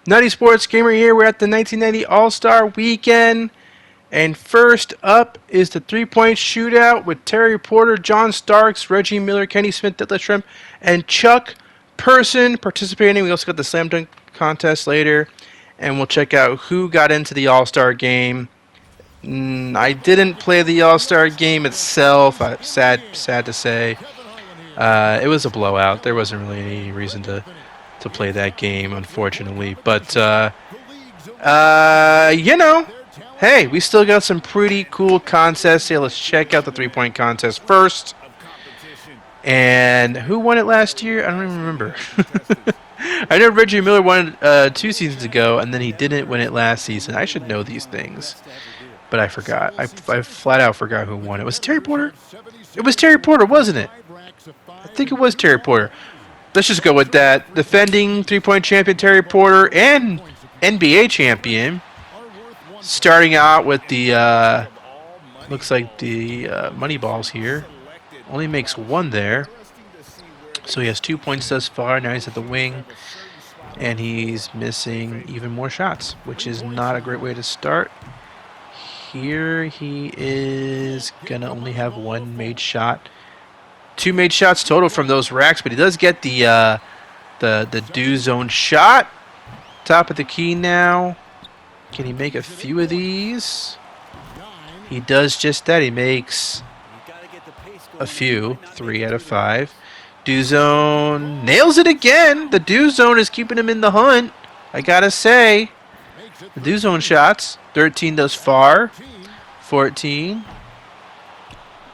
Nutty Sports Gamer here. We're at the 1990 All-Star Weekend. And first up is the three-point shootout with Terry Porter, John Starks, Reggie Miller, Kenny Smith, Detlef Schrempf, and Chuck Person participating. We also got the slam dunk contest later. And we'll check out who got into the All-Star game. I didn't play the All-Star game itself. Sad to say. It was a blowout. There wasn't really any reason to play that game, unfortunately. But, hey, we still got some pretty cool contests here. Let's check out the three-point contest first. And who won it last year? I don't even remember. I know Reggie Miller won it 2 seasons ago, and then he didn't win it last season. I should know these things. But I forgot. I flat out forgot who won it. Was it Terry Porter? It was Terry Porter, wasn't it? I think it was Terry Porter. Let's just go with that. Defending three-point champion Terry Porter and NBA champion. Starting out with the, looks like the money balls here. Only makes one there. So he has 2 points thus far. Now he's at the wing. And he's missing even more shots, which is not a great way to start. Here he is going to only have one made shot. 2 made shots total from those racks, but he does get the do zone shot. Top of the key now. Can he make a few of these? He does just that. He makes a few. 3 out of 5. Do zone nails it again. The do zone is keeping him in the hunt. I gotta say, the do zone shots. 13 thus far. 14.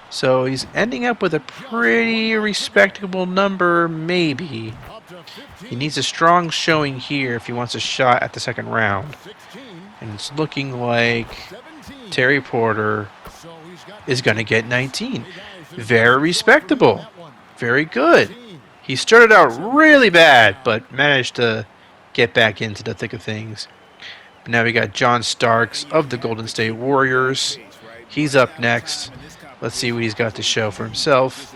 So he's ending up with a pretty respectable number, maybe. He needs a strong showing here if he wants a shot at the second round. And it's looking like Terry Porter is going to get 19. Very respectable. Very good. He started out really bad, but managed to get back into the thick of things. But now we got John Starks of the Golden State Warriors. He's up next. Let's see what he's got to show for himself.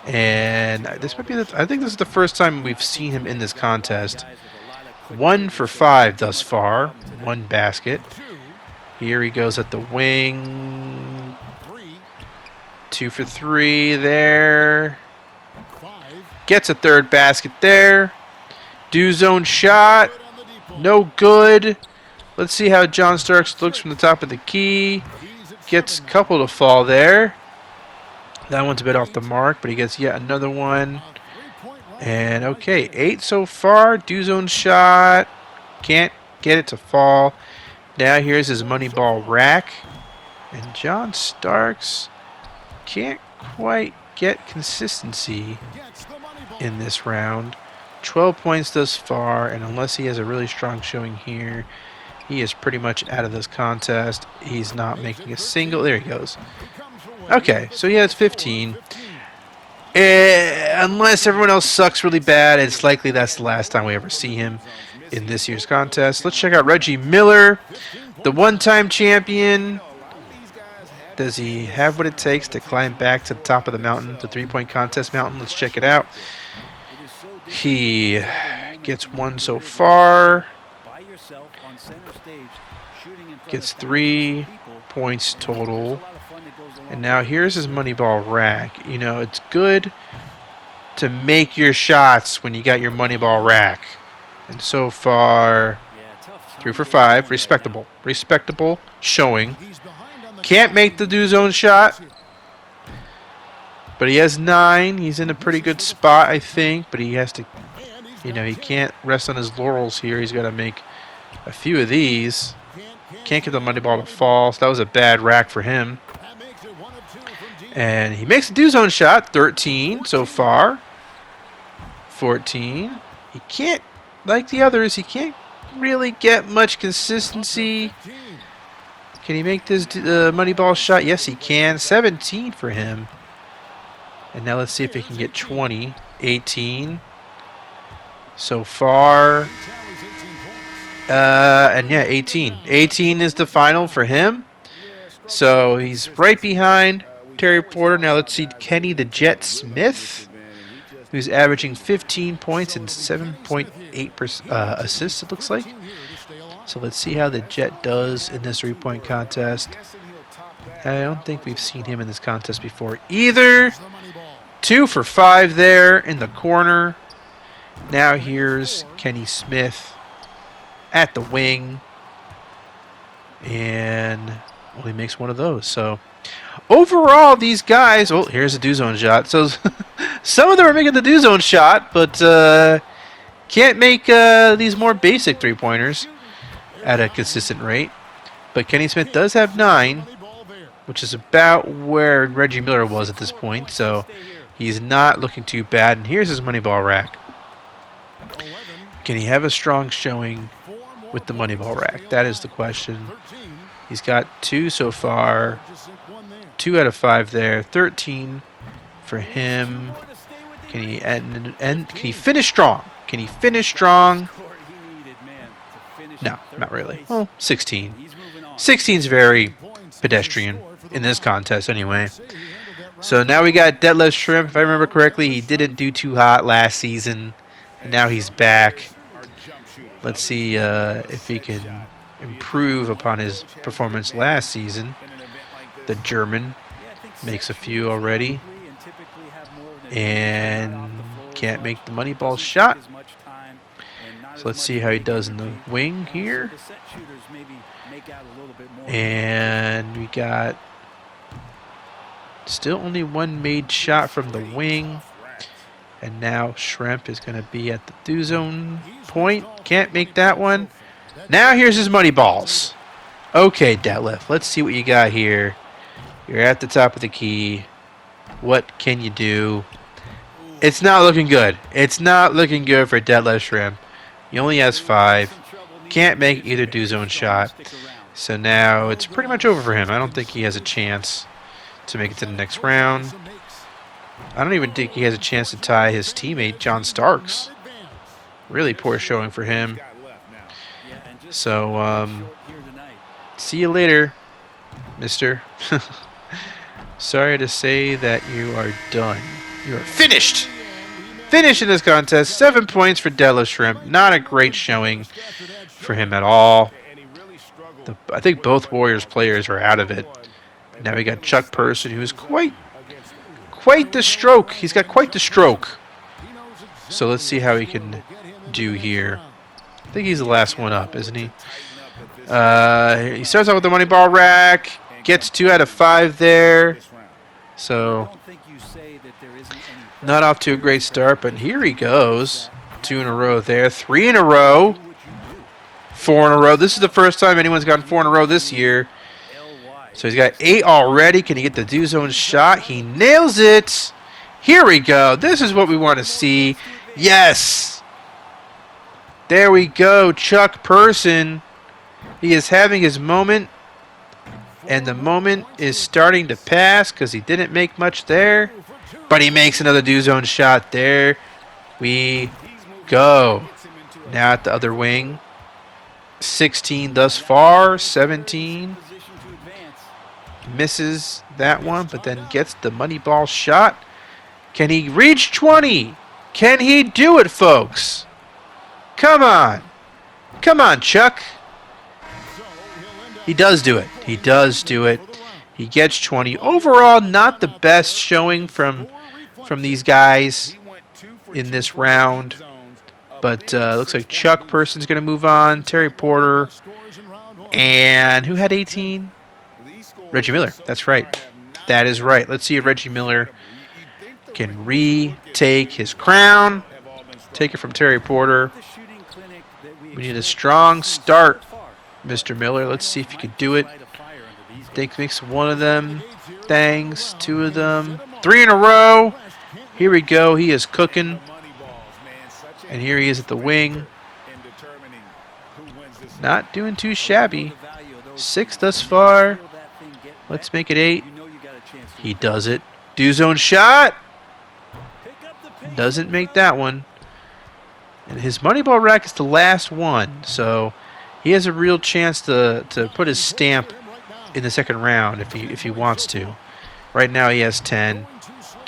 And this might be I think this is the first time we've seen him in this contest. 1 for 5 thus far. 1 basket. Here he goes at the wing. 2 for 3 there. Gets a third basket there. Do zone shot. No good. Let's see how John Starks looks from the top of the key. Gets a couple to fall there. That one's a bit off the mark, but he gets yet another one. And okay, 8 so far. Do zone shot. Can't get it to fall. Now here's his money ball rack. And John Starks can't quite get consistency in this round. 12 points thus far, and unless he has a really strong showing here, he is pretty much out of this contest. He's not making a single. There he goes. Okay, so he has 15. Unless everyone else sucks really bad, it's likely that's the last time we ever see him in this year's contest. Let's check out Reggie Miller, the one-time champion. Does he have what it takes to climb back to the top of the mountain, the three-point contest mountain? Let's check it out. He gets 1 so far. Gets 3 points total. And now here's his money ball rack. You know, it's good to make your shots when you got your money ball rack. And so far, 3 for 5. Respectable. Respectable showing. Can't make the do zone shot. But he has 9. He's in a pretty good spot, I think. But he has to, you know, he can't rest on his laurels here. He's got to make a few of these. Can't get the money ball to fall. So that was a bad rack for him. And he makes a do zone shot. 13 so far. 14. He can't, like the others, he can't really get much consistency. Can he make this money ball shot? Yes, he can. 17 for him. And now let's see if he can get 20. 18 so far. And yeah, 18. 18 is the final for him. So he's right behind Terry Porter. Now let's see Kenny the Jet Smith. who's averaging 15 points and 7.8 assists, it looks like. So let's see how the Jet does in this three-point contest. I don't think we've seen him in this contest before either. 2 for 5 there in the corner. Now here's Kenny Smith at the wing. And only makes one of those. So overall, these guys... Oh, here's a do-zone shot. So some of them are making the do-zone shot, but can't make these more basic three-pointers at a consistent rate. But Kenny Smith does have 9, which is about where Reggie Miller was at this point. So he's not looking too bad. And here's his money ball rack. Can he have a strong showing with the money ball rack? That is the question. He's got 2 so far. 2 out of 5 there. 13 for him. Can he can he finish strong? Can he finish strong? No, not really. Well, 16. 16 is very pedestrian in this contest anyway. So now we got Detlef Shrimp. If I remember correctly, he didn't do too hot last season. And now he's back. Let's see if he can improve upon his performance last season. The German makes a few already. And can't make the money ball shot. So let's see how he does in the wing here. And we got still only 1 made shot from the wing. And now Shrimp is going to be at the do-zone point. Can't make that one. Now here's his money balls. Okay, Detlef, let's see what you got here. You're at the top of the key. What can you do? It's not looking good. It's not looking good for Detlef Shrimp. He only has 5. Can't make either do-zone shot. So now it's pretty much over for him. I don't think he has a chance to make it to the next round. I don't even think he has a chance to tie his teammate, John Starks. Really poor showing for him. So, see you later, mister. Sorry to say that you are done. You are finished. Finished in this contest. 7 points for Detlef Shrimp. Not a great showing for him at all. I think both Warriors players are out of it. Now we got Chuck Person, who is quite the stroke. He's got quite the stroke. So let's see how he can do here. I think he's the last one up, isn't he? He starts off with the money ball rack. Gets 2 out of 5 there. So not off to a great start, but here he goes. 2 in a row there. 3 in a row. 4 in a row. This is the first time anyone's gotten 4 in a row this year. So he's got 8 already. Can he get the do-zone shot? He nails it. Here we go. This is what we want to see. Yes. There we go. Chuck Person. He is having his moment. And the moment is starting to pass because he didn't make much there. But he makes another do-zone shot. There we go. Now at the other wing. 16 thus far. 17. Misses that one, but then gets the money ball shot. Can he reach 20? Can he do it, folks? Come on. Come on, Chuck. He does do it. He does do it. He gets 20. Overall, not the best showing from these guys in this round. But looks like Chuck Person's going to move on. Terry Porter. And who had 18? Reggie Miller. That's right. That is right. Let's see if Reggie Miller can retake his crown. Take it from Terry Porter. We need a strong start, Mr. Miller. Let's see if you can do it. Think makes one of them. Thanks. 2 of them. 3 in a row. Here we go. He is cooking. And here he is at the wing. Not doing too shabby. 6 thus far. Let's make it 8. He does it. Do-zone shot. Doesn't make that one. And his money ball rack is the last one. So he has a real chance to put his stamp in the second round if he wants to. Right now he has 10.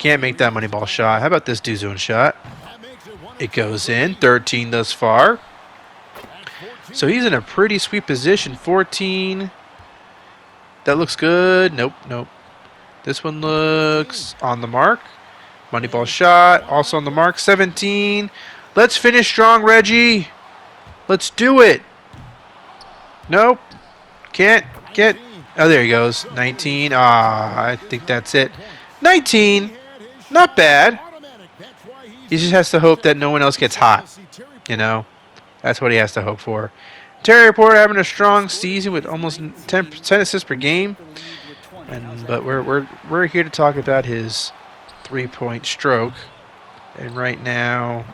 Can't make that money ball shot. How about this do zone shot? It goes in. 13 thus far. So he's in a pretty sweet position. 14. That looks good. Nope, nope. This one looks on the mark. Money ball shot. Also on the mark. 17. Let's finish strong, Reggie. Let's do it. Nope. Can't get. Oh, there he goes. 19. Ah, I think that's it. 19. Not bad. He just has to hope that no one else gets hot. You know? That's what he has to hope for. Terry Porter having a strong season with almost 10 assists per game. But we're here to talk about his three-point stroke. And right now,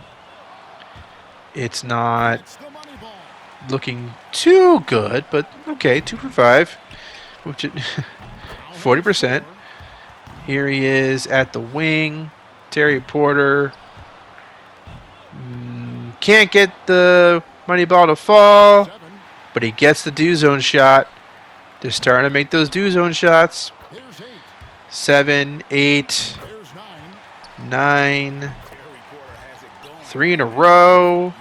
it's not looking too good, but okay, 2 for 5, which 40%. Here he is at the wing. Terry Porter can't get the money ball to fall, but he gets the do zone shot. They're starting to make those do zone shots. 7, 8, 9, 3 in a row,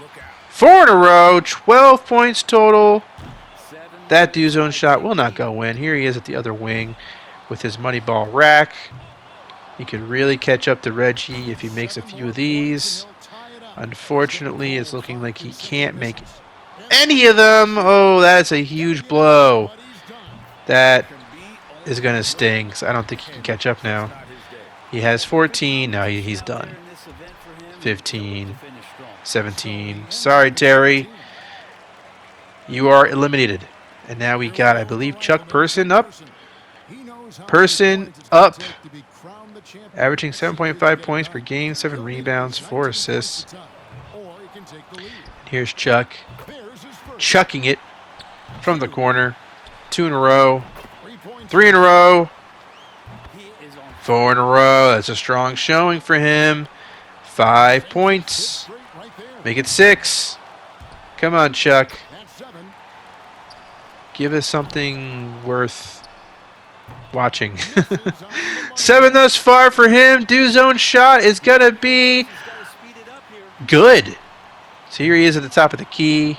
4 in a row, 12 points total. That do zone shot will not go in. Here he is at the other wing with his money ball rack. He could really catch up to Reggie if he makes a few of these. Unfortunately, it's looking like he can't make any of them. Oh, that's a huge blow. That is going to sting, because I don't think he can catch up now. He has 14. Now he's done. 15. 17. Sorry, Terry. You are eliminated. And now we got, I believe, Chuck Person up. Person up. Averaging 7.5 points per game, 7 rebounds, 4 assists. Here's Chuck. Chucking it from the corner. 2 in a row. 3 in a row. 4 in a row. That's a strong showing for him. 5 points. Make it 6. Come on, Chuck. Give us something worth watching. 7 thus far for him. Do zone shot is going to be good. So here he is at the top of the key.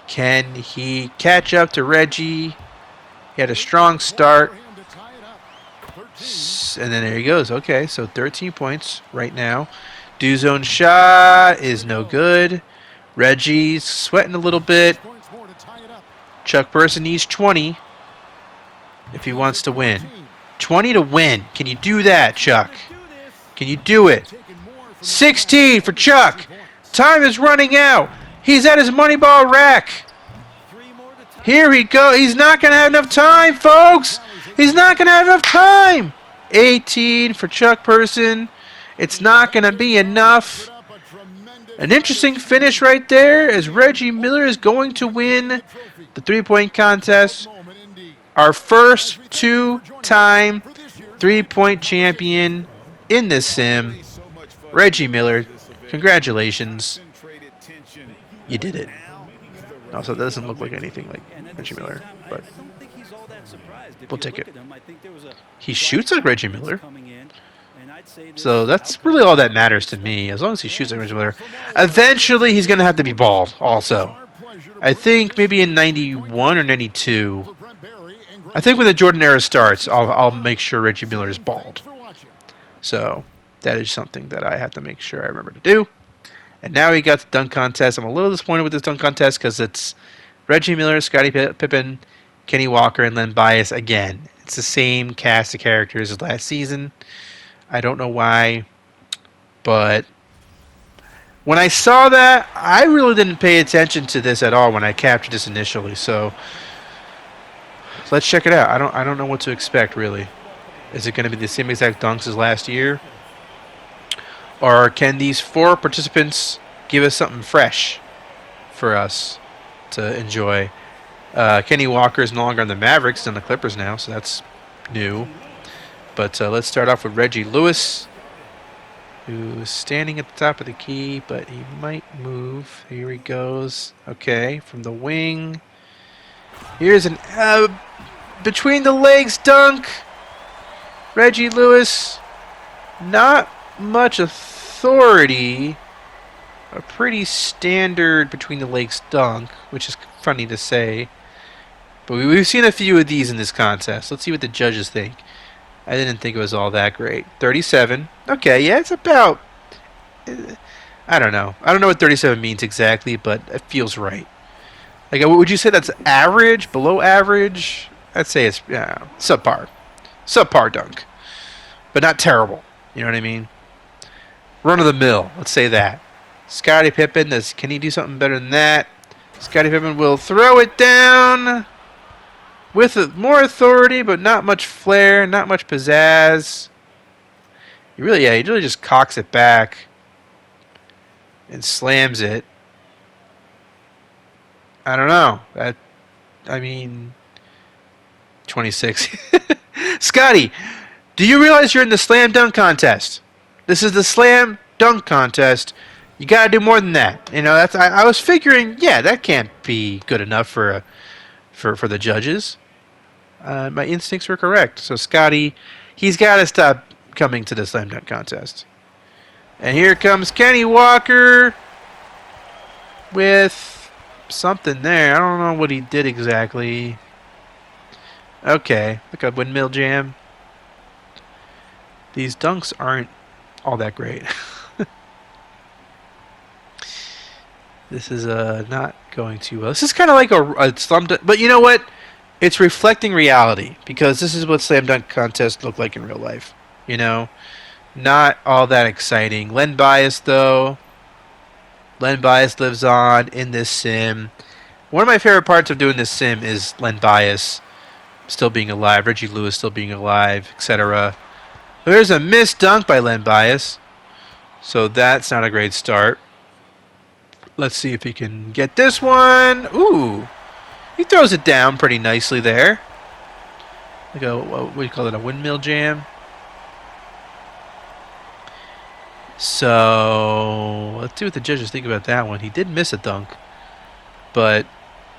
Can he catch up to Reggie? He had a strong start. And then there he goes. Okay, so 13 points right now. Do zone shot is no good. Reggie's sweating a little bit. Chuck Person needs 20 if he wants to win. 20 to win. Can you do that, Chuck? Can you do it? 16 for Chuck. Time is running out. He's at his money ball rack. Here he goes. He's not going to have enough time, folks. He's not going to have enough time. 18 for Chuck Person. It's not going to be enough. An interesting finish right there as Reggie Miller is going to win the three-point contest. Our first two-time three-point champion in this sim. Reggie Miller, congratulations. You did it. Also, it doesn't look like anything like Reggie Miller, but we'll take it. He shoots like Reggie Miller. So that's really all that matters to me. As long as he shoots like Reggie Miller. Eventually, he's going to have to be bald also. I think maybe in 91 or 92. I think when the Jordan era starts, I'll make sure Reggie Miller is bald. So that is something that I have to make sure I remember to do. And now he got the dunk contest. I'm a little disappointed with this dunk contest because it's Reggie Miller, Scottie Pippen, Kenny Walker, and Len Bias again. It's the same cast of characters as last season. I don't know why, but when I saw that, I really didn't pay attention to this at all when I captured this initially. So let's check it out. I don't know what to expect really. Is it going to be the same exact dunks as last year? Or can these 4 participants give us something fresh for us to enjoy? Kenny Walker is no longer on the Mavericks, he's on the Clippers now, so that's new. But let's start off with Reggie Lewis, who's standing at the top of the key, but he might move. Here he goes. Okay, from the wing. Here's an between the legs dunk. Reggie Lewis Not much authority. A pretty standard between the legs dunk, which is funny to say. But we've seen a few of these in this contest. Let's see what the judges think. I didn't think it was all that great. 37. Okay, yeah, it's about... I don't know. I don't know what 37 means exactly, but it feels right. Like, would you say that's average? Below average? I'd say it's subpar. Subpar dunk. But not terrible. You know what I mean? Run of the mill. Let's say that. Scottie Pippen, can he do something better than that? Scottie Pippen will throw it down with more authority, but not much flair, not much pizzazz. He really just cocks it back and slams it. I don't know. I mean, 26. Scotty, do you realize you're in the slam dunk contest? This is the slam dunk contest. You gotta do more than that. You know, that's. I was figuring, yeah, that can't be good enough for the judges. My instincts were correct. So Scotty, he's got to stop coming to the slam dunk contest. And here comes Kenny Walker with something there. I don't know what he did exactly. Okay, like a windmill jam. These dunks aren't all that great. This is not going too well. This is kind of like a slam dunk, but you know what? It's reflecting reality, because this is what slam dunk contests look like in real life. You know, not all that exciting. Len Bias, though. Len Bias lives on in this sim. One of my favorite parts of doing this sim is Len Bias still being alive, Reggie Lewis still being alive, etc. There's a missed dunk by Len Bias, so that's not a great start. Let's see if he can get this one. Ooh, he throws it down pretty nicely there. Like what do you call it, a windmill jam? So let's see what the judges think about that one. He did miss a dunk, but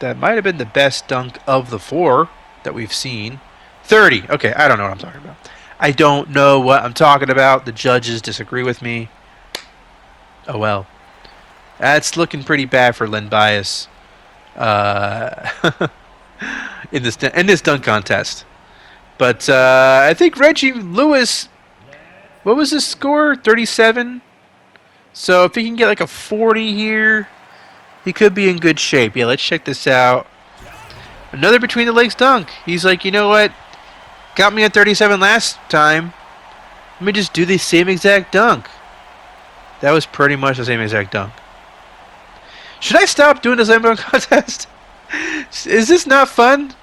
that might have been the best dunk of the four that we've seen. 30. Okay, I don't know what I'm talking about. I don't know what I'm talking about. The judges disagree with me. Oh well. That's looking pretty bad for Len Bias in this dunk contest. But I think Reggie Lewis, what was his score? 37. So if he can get like a 40 here, he could be in good shape. Yeah, let's check this out. Another between the legs dunk. He's like, you know what? Got me at 37 last time. Let me just do the same exact dunk. That was pretty much the same exact dunk. Should I stop doing the slam dunk contest? Is this not fun?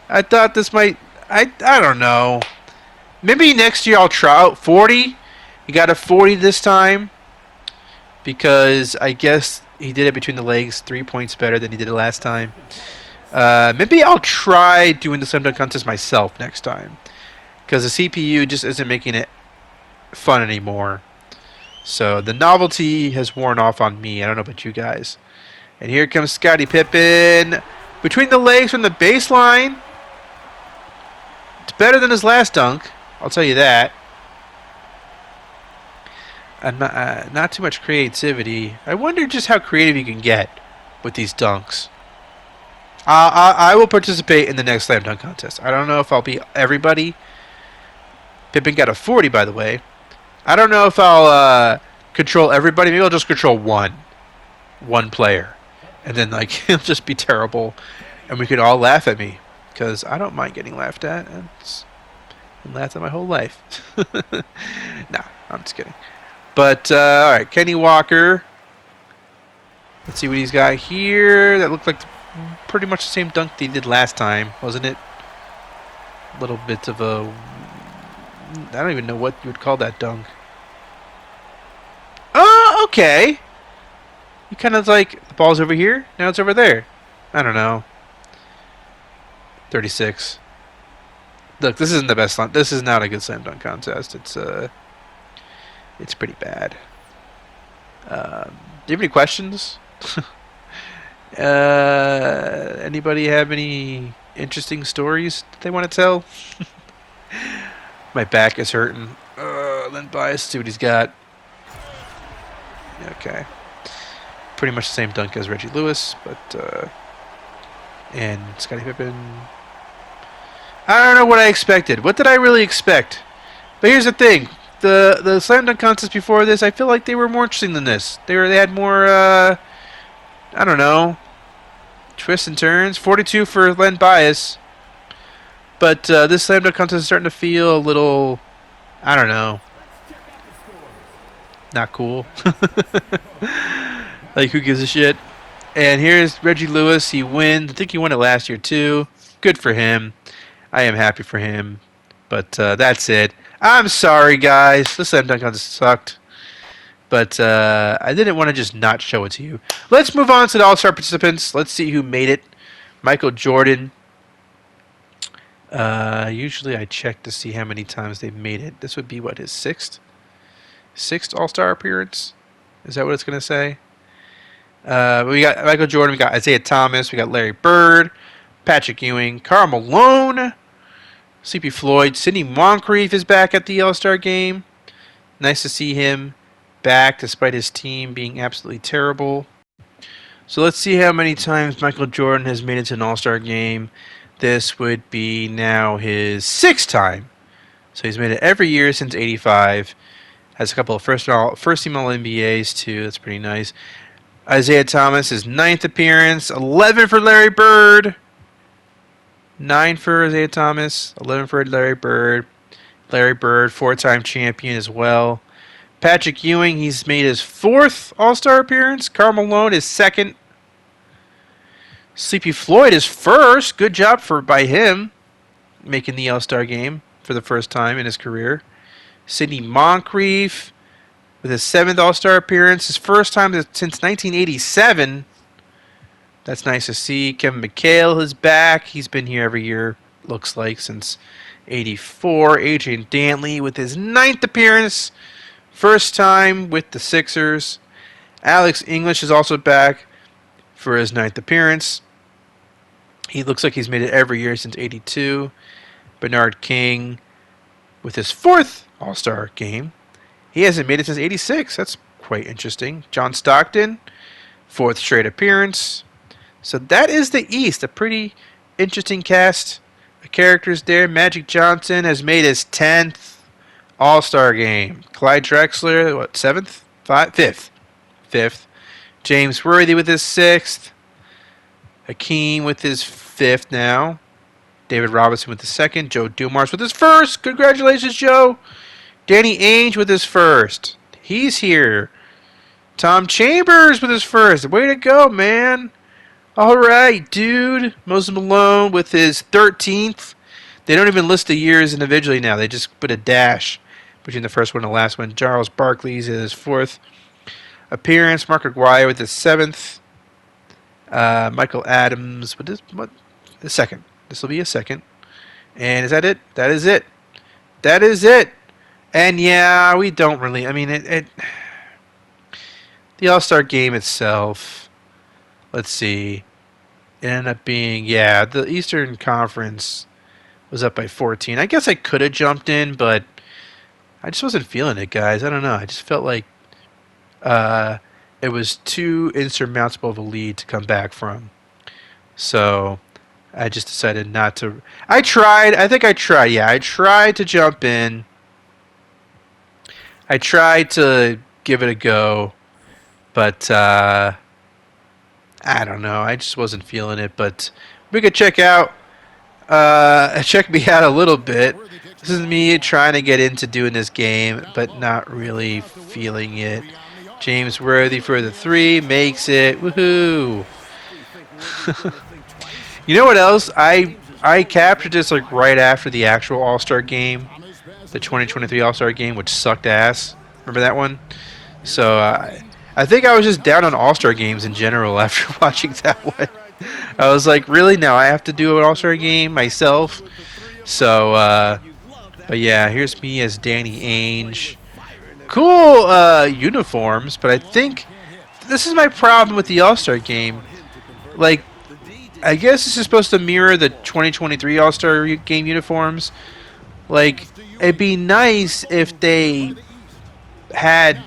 I thought this might... I don't know. Maybe next year I'll try out 40. He got a 40 this time, because I guess he did it between the legs 3 points better than he did it last time. Maybe I'll try doing the slam dunk contest myself next time, because the CPU just isn't making it fun anymore. So the novelty has worn off on me. I don't know about you guys. And here comes Scottie Pippen. Between the legs from the baseline. It's better than his last dunk. I'll tell you that. And not too much creativity. I wonder just how creative you can get with these dunks. I will participate in the next slam dunk contest. I don't know if I'll be everybody. Pippen got a 40, by the way. I don't know if I'll control everybody. Maybe I'll just control one player. And then, like, he'll just be terrible. And we could all laugh at me. Because I don't mind getting laughed at. And laughed at my whole life. Nah, I'm just kidding. But, alright, Kenny Walker. Let's see what he's got here. That looked like pretty much the same dunk that he did last time, wasn't it? A little bit of a... I don't even know what you would call that dunk. Oh, okay. You kind of like, the ball's over here, now it's over there. I don't know. 36. Look, this isn't the best slam. This is not a good slam dunk contest. It's pretty bad. Do you have any questions? Anybody have any interesting stories that they want to tell? My back is hurting. Len Bias. Let's see what he's got. Okay. Pretty much the same dunk as Reggie Lewis, but and Scottie Pippen. I don't know what I expected. What did I really expect? But here's the thing: the slam dunk contests before this, I feel like they were more interesting than this. They had more I don't know, twists and turns. 42 for Len Bias, but this slam dunk contest is starting to feel a little, I don't know, not cool. Like, who gives a shit? And here's Reggie Lewis. He wins. I think he won it last year too. Good for him. I am happy for him. But that's it. I'm sorry, guys. This slam dunk contest sucked. But I didn't want to just not show it to you. Let's move on to the All-Star participants. Let's see who made it. Michael Jordan. Usually I check to see how many times they've made it. This would be, what, his sixth All-Star appearance? Is that what it's going to say? We got Michael Jordan. We got Isaiah Thomas. We got Larry Bird. Patrick Ewing. Karl Malone. C.P. Floyd. Sidney Moncrief is back at the All-Star game. Nice to see him back despite his team being absolutely terrible. So let's see how many times Michael Jordan has made it to an All-Star game. This would be now his sixth time. So he's made it every year since '85. Has a couple of first-team All-NBAs too. That's pretty nice. Isaiah Thomas, his ninth appearance. 11 for Larry Bird. 9 for Isaiah Thomas. 11 for Larry Bird. Larry Bird, 4-time champion as well. Patrick Ewing, he's made his 4th All-Star appearance. Karl Malone, his 2nd. Sleepy Floyd, his 1st. Good job by him making the All-Star game for the first time in his career. Sidney Moncrief with his 7th All-Star appearance. His first time since 1987. That's nice to see. Kevin McHale is back. He's been here every year, looks like, since '84. Adrian Dantley with his 9th appearance. First time with the Sixers. Alex English is also back for his 9th appearance. He looks like he's made it every year since '82. Bernard King with his 4th All-Star game. He hasn't made it since '86. That's quite interesting. John Stockton, 4th straight appearance. So that is the East. A pretty interesting cast of characters there. Magic Johnson has made his 10th All-Star game. Clyde Drexler, what, 7th? 5th. 5th. James Worthy with his 6th. Hakeem with his 5th now. David Robinson with the 2nd. Joe Dumars with his 1st. Congratulations, Joe. Danny Ainge with his 1st. He's here. Tom Chambers with his 1st. Way to go, man. All right, dude. Moses Malone with his 13th. They don't even list the years individually now. They just put a dash between the first one and the last one. Charles Barkley's in his 4th appearance. Mark Aguirre with his 7th. Michael Adams with his the 2nd. This will be a 2nd. And is that it? That is it. That is it. And yeah, we don't really. I mean, the All-Star game itself. Let's see. It ended up being, yeah, the Eastern Conference was up by 14. I guess I could have jumped in, but I just wasn't feeling it, guys. I don't know. I just felt like it was too insurmountable of a lead to come back from. So I just decided not to. I tried. I think I tried. Yeah, I tried to jump in. I tried to give it a go, but I don't know. I just wasn't feeling it. But we could check me out a little bit. This is me trying to get into doing this game, but not really feeling it. James Worthy for the 3 makes it. Woohoo! You know what else? I captured this like right after the actual All-Star game, the 2023 All-Star game, which sucked ass. Remember that one? So I think I was just down on All-Star games in general after watching that one. I was like, really? Now I have to do an All-Star game myself? So, but yeah, here's me as Danny Ainge. Cool uniforms, but I think this is my problem with the All-Star game. Like, I guess this is supposed to mirror the 2023 All-Star game uniforms, Like, it'd be nice if they had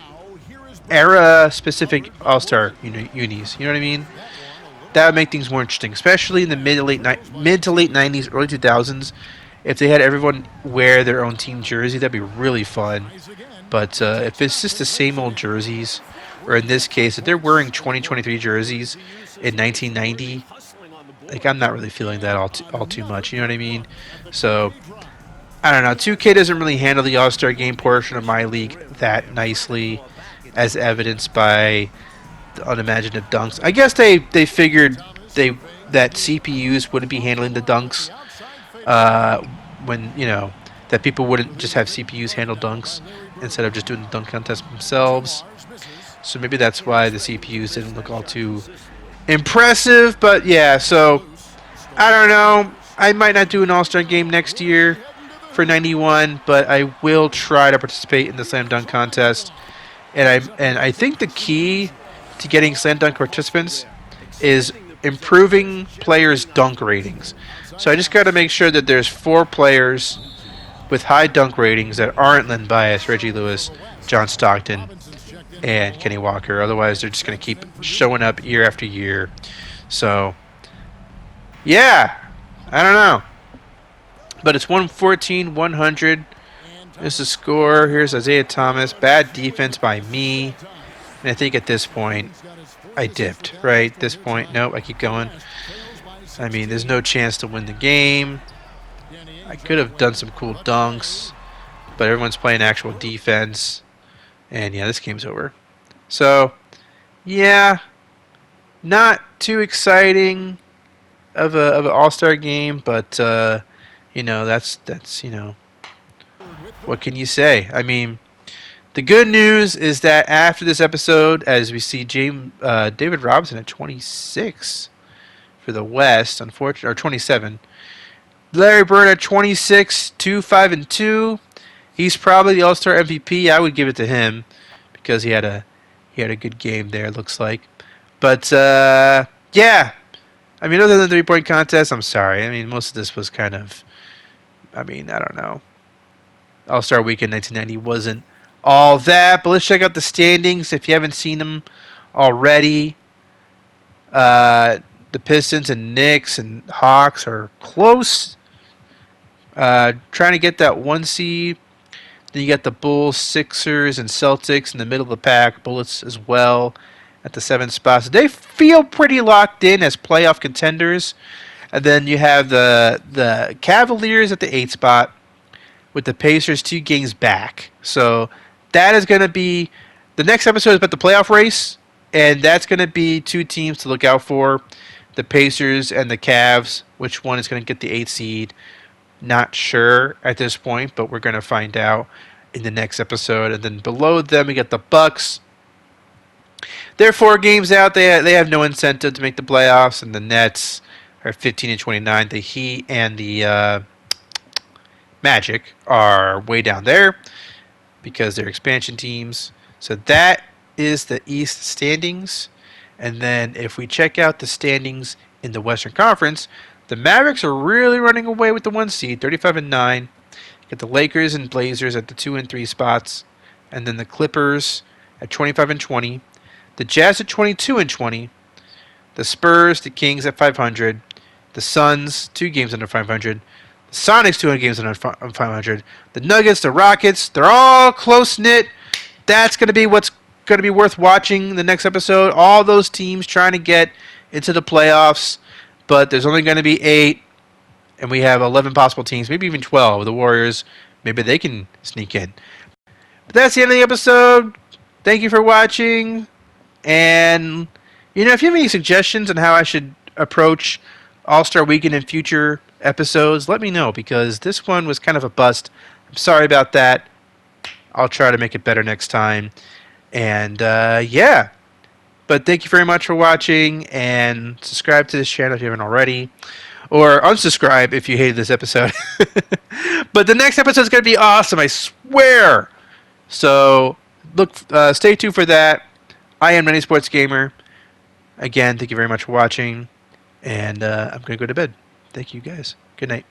era-specific All-Star unis. You know what I mean? That would make things more interesting, especially in the mid to late '90s, early 2000s. If they had everyone wear their own team jersey, that'd be really fun. But if it's just the same old jerseys, or in this case, if they're wearing 2023 jerseys in 1990, like I'm not really feeling that all too much. You know what I mean? So I don't know. 2K doesn't really handle the All Star Game portion of my league that nicely, as evidenced by the unimaginative dunks. I guess they figured they that CPUs wouldn't be handling the dunks uh, when that people wouldn't just have CPUs handle dunks instead of just doing the dunk contest themselves. So maybe that's why the CPUs didn't look all too impressive. But yeah, so I don't know. I might not do an All-Star game next year for 91, but I will try to participate in the slam dunk contest. And I think the key to getting slam dunk participants is improving players' dunk ratings. So I just got to make sure that there's 4 players with high dunk ratings that aren't Len Bias, Reggie Lewis, John Stockton, and Kenny Walker. Otherwise, they're just going to keep showing up year after year. So, yeah, I don't know. But it's 114-100. This is the score. Here's Isaiah Thomas. Bad defense by me. And I think at this point, I dipped, right? At this point, nope, I keep going. I mean, there's no chance to win the game. I could have done some cool dunks, but everyone's playing actual defense. And yeah, this game's over. So, yeah, not too exciting of an All-Star game, but that's what can you say? I mean, the good news is that after this episode, as we see David Robinson at 26 for the West, unfortunately, or 27. Larry Bird at 26, 2-5-2. He's probably the All-Star MVP. I would give it to him because he had a good game there. It looks like, but yeah. I mean, other than the 3-point contest, I'm sorry. I mean, most of this was kind of, I don't know. All-Star Weekend 1990 wasn't all that, but let's check out the standings if you haven't seen them already. The Pistons and Knicks and Hawks are close. Trying to get that 1 seed. Then you got the Bulls, Sixers, and Celtics in the middle of the pack. Bullets as well at the 7th spot. So they feel pretty locked in as playoff contenders. And then you have the Cavaliers at the 8th spot with the Pacers 2 games back. So that is going to be the next episode is about the playoff race, and that's going to be 2 teams to look out for, the Pacers and the Cavs. Which one is going to get the 8th seed? Not sure at this point, but we're going to find out in the next episode. And then below them, we got the Bucks. They're 4 games out. They have no incentive to make the playoffs, and the Nets are 15-29. The Heat and the Magic are way down there because they're expansion teams. So that is the East standings. And then if we check out the standings in the Western Conference, the Mavericks are really running away with the 1 seed, 35-9. Get the Lakers and Blazers at the 2 and 3 spots, and then the Clippers at 25-20. The Jazz at 22-20. The Spurs, the Kings at 500. The Suns 2 games under 500. The Sonics 2 games under 500. The Nuggets, the Rockets, they're all close knit. That's going to be what's going to be worth watching the next episode. All those teams trying to get into the playoffs, but there's only going to be 8, and we have 11 possible teams, maybe even 12. The Warriors, maybe they can sneak in. But that's the end of the episode. Thank you for watching, and if you have any suggestions on how I should approach All-Star Weekend in future episodes, let me know, because this one was kind of a bust. I'm sorry about that. I'll try to make it better next time. And yeah, but thank you very much for watching, and subscribe to this channel if you haven't already, or unsubscribe if you hated this episode. But the next episode is going to be awesome, I swear. So stay tuned for that. I am Rennie Sports Gamer. Again, thank you very much for watching, and I'm going to go to bed. Thank you guys. Good night.